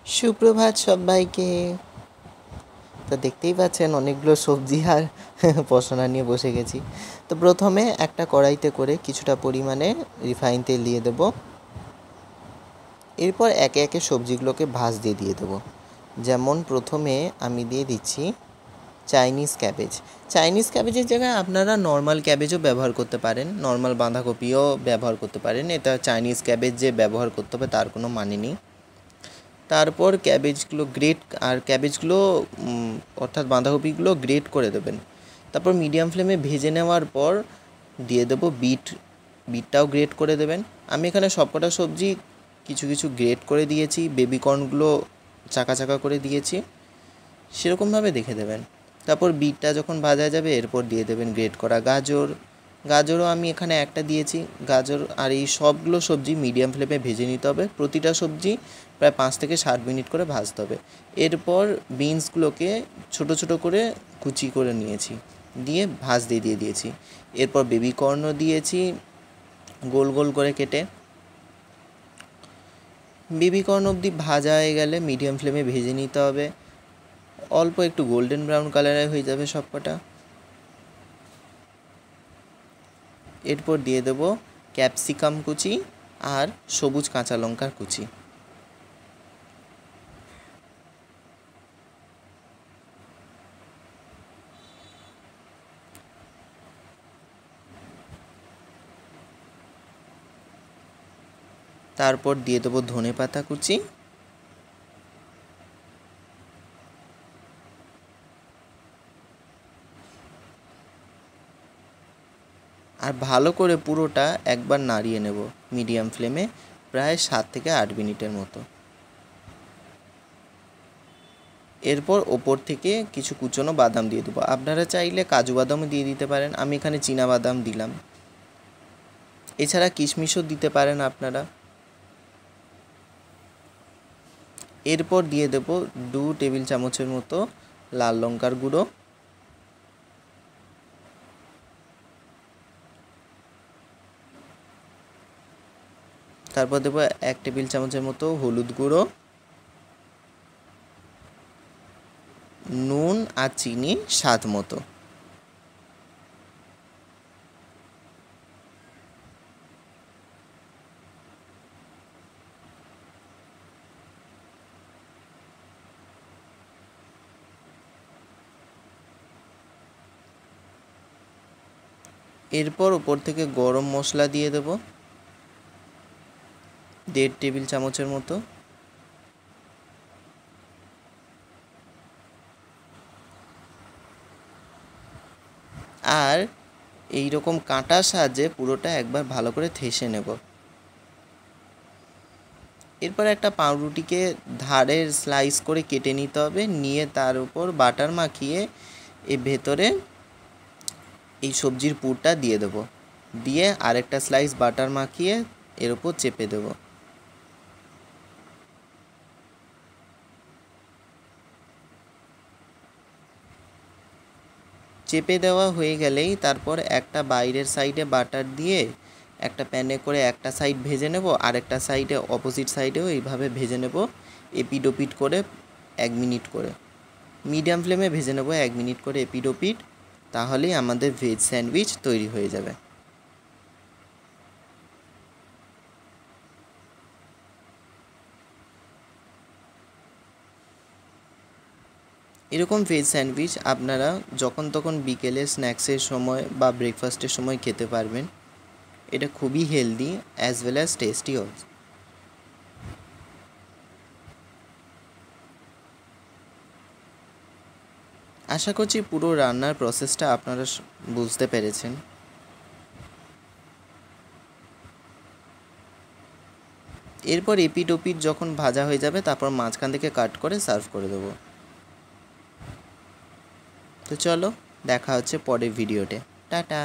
সুপ্রভাত সবাইকে। তো দেখতেই পাচ্ছেন অনেকগুলো সবজি আর পসরা নিয়ে বসে গেছি। তো প্রথমে একটা কড়াইতে করে কিছুটা পরিমাণে রিফাইন তেল দিয়ে দেবো। এরপর একে একে সবজিগুলোকে দিয়ে দেবো। যেমন প্রথমে আমি দিয়ে দিচ্ছি চাইনিজ ক্যাবেজ। চাইনিজ ক্যাবেজের জায়গায় আপনারা নর্মাল ক্যাবেজও ব্যবহার করতে পারেন, নর্মাল বাঁধাকপিও ব্যবহার করতে পারেন। এটা চাইনিজ ক্যাবেজ যে ব্যবহার করতে হবে তার কোনো মানে নেই। তারপর ক্যাবেজগুলো অর্থাৎ বাঁধাকপিগুলো গ্রেট করে দেবেন। তারপর মিডিয়াম ফ্লেমে ভেজে নেওয়ার পর দিয়ে দেবো বিটটাও গ্রেট করে দেবেন। আমি এখানে সবকটা সবজি কিছু কিছু গ্রেট করে দিয়েছি, বেবিকর্নগুলো চাকা চাকা করে দিয়েছি, সেরকমভাবে দেখে দেবেন। তারপর বিটটা যখন ভাজা যাবে এরপর দিয়ে দেবেন গ্রেট করা গাজরও আমি এখানে একটা দিয়েছি। গাজর আর এই সবগুলো সবজি মিডিয়াম ফ্লেমে ভেজে নিতে হবে। প্রতিটা সবজি প্রায় 5 থেকে 7 মিনিট করে ভাজতে হবে। এরপর বিনসগুলোকে ছোট ছোট করে কুচি করে নিয়েছি, দিয়ে দিয়ে দিয়েছি। এরপর বেবিকর্নও দিয়েছি গোল গোল করে কেটে। বেবিকর্ন অবধি ভাজা হয়ে গেলে মিডিয়াম ফ্লেমে ভেজে নিতে হবে। অল্প একটু গোল্ডেন ব্রাউন কালারে হয়ে যাবে সবকটা। এরপর দিয়ে দেবো ক্যাপসিকাম কুচি আর সবুজ কাঁচা লঙ্কার কুচি। তারপর দিয়ে দেবো ধনেপাতা কুচি, আর ভালো করে পুরোটা একবার নাড়িয়ে নেব মিডিয়াম ফ্লেমে প্রায় 7 থেকে 8 মিনিটের মতো। এরপর ওপর থেকে কিছু কুচনো বাদাম দিয়ে দেবো। আপনারা চাইলে কাজু বাদামও দিয়ে দিতে পারেন, আমি এখানে চীনা বাদাম দিলাম। এছাড়া কিশমিশও দিতে পারেন আপনারা। এরপর দিয়ে দেবো 2 টেবিল চামচের মতো লাল লঙ্কার গুঁড়ো, তারপর দেবো 1 টেবিল চামচের মতো হলুদ গুঁড়ো, নুন আর চিনি স্বাদ মতো। এরপর ওপর থেকে গরম মশলা দিয়ে দেব 1.5 টেবিল চামচের মতো। আর এই রকম কাঁটার সাহায্যে পুরোটা একবার ভালো করে ঠেসে নেব। এরপর একটা পাউরুটিকে ধারের স্লাইস করে কেটে নিতে হবে, নিয়ে তার উপর বাটার মাখিয়ে এর ভেতরে এই সবজির পুরটা দিয়ে দেবো, দিয়ে আরেকটা স্লাইস বাটার মাখিয়ে এর উপর চেপে দেবো। চেপে দেওয়া হয়ে গেলেই তারপর একটা বাইরের সাইডে বাটার দিয়ে একটা প্যানে করে একটা সাইড ভেজে নেব, আরেকটা সাইডে অপোজিট সাইডেও এইভাবে ভেজে নেব, এপিট ওপিট করে 1 মিনিট করে। মিডিয়াম ফ্লেমে ভেজে নেব 1 মিনিট করে এপিট ওপিট, তাহলেই আমাদের ভেজ স্যান্ডউইচ তৈরি হয়ে যাবে। এরকম ভেজ স্যান্ডউইচ আপনারা যখন তখন বিকেলে স্ন্যাক্সের সময় বা ব্রেকফাস্টের সময় খেতে পারবেন। এটা খুবই healthy as well as tasty also. আশা করছি পুরো রান্নার প্রসেসটা আপনারা বুঝতে পেরেছেন। এরপর এপিট ওপিট যখন ভাজা হয়ে যাবে তারপর মাঝখান থেকে কাট করে সার্ভ করে দেবো। তো চলো দেখা হচ্ছে পরের ভিডিওতে। টাটা।